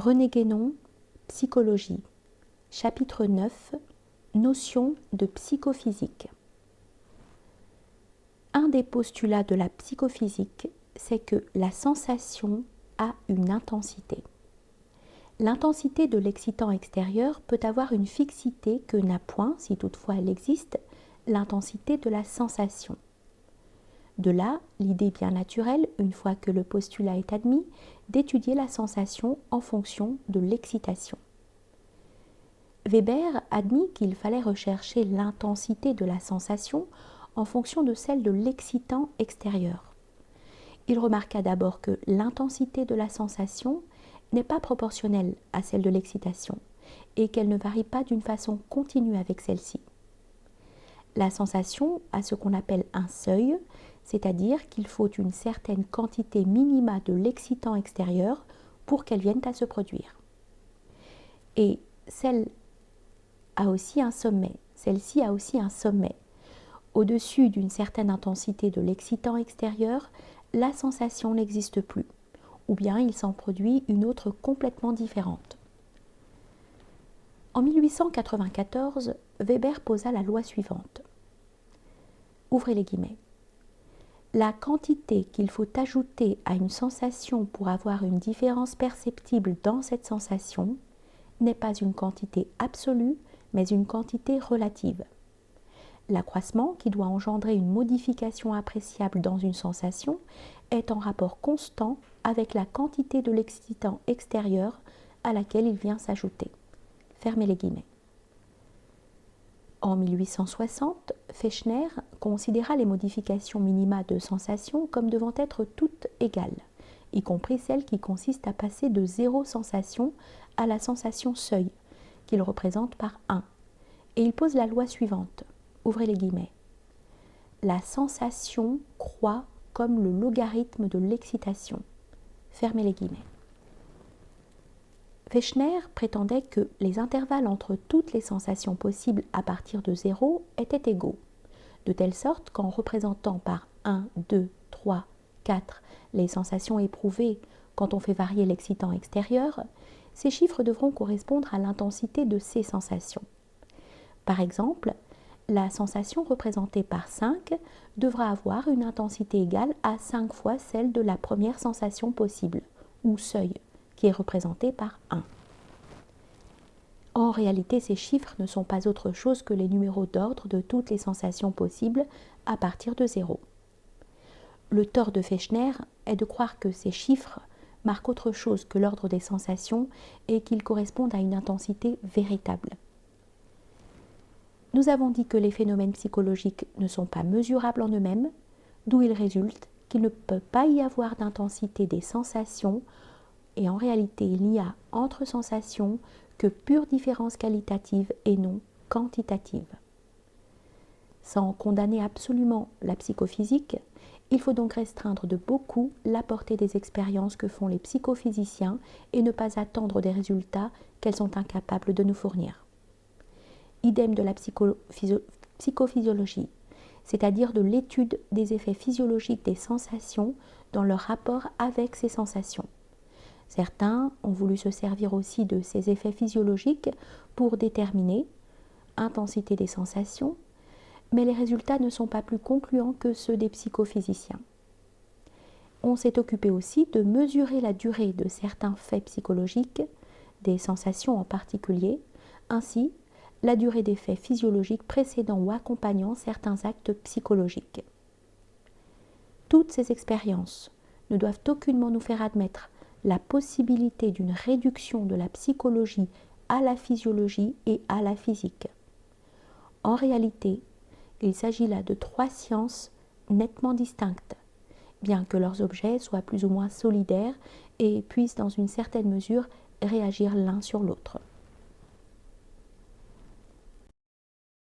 René Guénon, Psychologie, chapitre 9, Notion de psychophysique. Un des postulats de la psychophysique, c'est que la sensation a une intensité. L'intensité de l'excitant extérieur peut avoir une fixité que n'a point, si toutefois elle existe, l'intensité de la sensation. De là, l'idée bien naturelle, une fois que le postulat est admis, d'étudier la sensation en fonction de l'excitation. Weber admit qu'il fallait rechercher l'intensité de la sensation en fonction de celle de l'excitant extérieur. Il remarqua d'abord que l'intensité de la sensation n'est pas proportionnelle à celle de l'excitation et qu'elle ne varie pas d'une façon continue avec celle-ci. La sensation a ce qu'on appelle un seuil, c'est-à-dire qu'il faut une certaine quantité minima de l'excitant extérieur pour qu'elle vienne à se produire. Et celle-ci a aussi un sommet. Au-dessus d'une certaine intensité de l'excitant extérieur, la sensation n'existe plus, ou bien il s'en produit une autre complètement différente. En 1894, Weber posa la loi suivante. Ouvrez les guillemets. La quantité qu'il faut ajouter à une sensation pour avoir une différence perceptible dans cette sensation n'est pas une quantité absolue, mais une quantité relative. L'accroissement, qui doit engendrer une modification appréciable dans une sensation, est en rapport constant avec la quantité de l'excitant extérieur à laquelle il vient s'ajouter. Fermez les guillemets. En 1860, Fechner considéra les modifications minima de sensation comme devant être toutes égales, y compris celles qui consistent à passer de zéro sensation à la sensation seuil, qu'il représente par 1. Et il pose la loi suivante. Ouvrez les guillemets. La sensation croît comme le logarithme de l'excitation. Fermez les guillemets. Fechner prétendait que les intervalles entre toutes les sensations possibles à partir de 0 étaient égaux, de telle sorte qu'en représentant par 1, 2, 3, 4 les sensations éprouvées quand on fait varier l'excitant extérieur, ces chiffres devront correspondre à l'intensité de ces sensations. Par exemple, la sensation représentée par 5 devra avoir une intensité égale à 5 fois celle de la première sensation possible, ou seuil, qui est représentée par 1. En réalité, ces chiffres ne sont pas autre chose que les numéros d'ordre de toutes les sensations possibles à partir de 0. Le tort de Fechner est de croire que ces chiffres marquent autre chose que l'ordre des sensations et qu'ils correspondent à une intensité véritable. Nous avons dit que les phénomènes psychologiques ne sont pas mesurables en eux-mêmes, d'où il résulte qu'il ne peut pas y avoir d'intensité des sensations, et en réalité il n'y a entre sensations que pure différence qualitative et non quantitative. Sans condamner absolument la psychophysique, il faut donc restreindre de beaucoup la portée des expériences que font les psychophysiciens et ne pas attendre des résultats qu'elles sont incapables de nous fournir. Idem de la psychophysiologie, c'est-à-dire de l'étude des effets physiologiques des sensations dans leur rapport avec ces sensations. Certains ont voulu se servir aussi de ces effets physiologiques pour déterminer l'intensité des sensations, mais les résultats ne sont pas plus concluants que ceux des psychophysiciens. On s'est occupé aussi de mesurer la durée de certains faits psychologiques, des sensations en particulier, ainsi la durée des faits physiologiques précédant ou accompagnant certains actes psychologiques. Toutes ces expériences ne doivent aucunement nous faire admettre la possibilité d'une réduction de la psychologie à la physiologie et à la physique. En réalité, il s'agit là de 3 sciences nettement distinctes, bien que leurs objets soient plus ou moins solidaires et puissent dans une certaine mesure réagir l'un sur l'autre.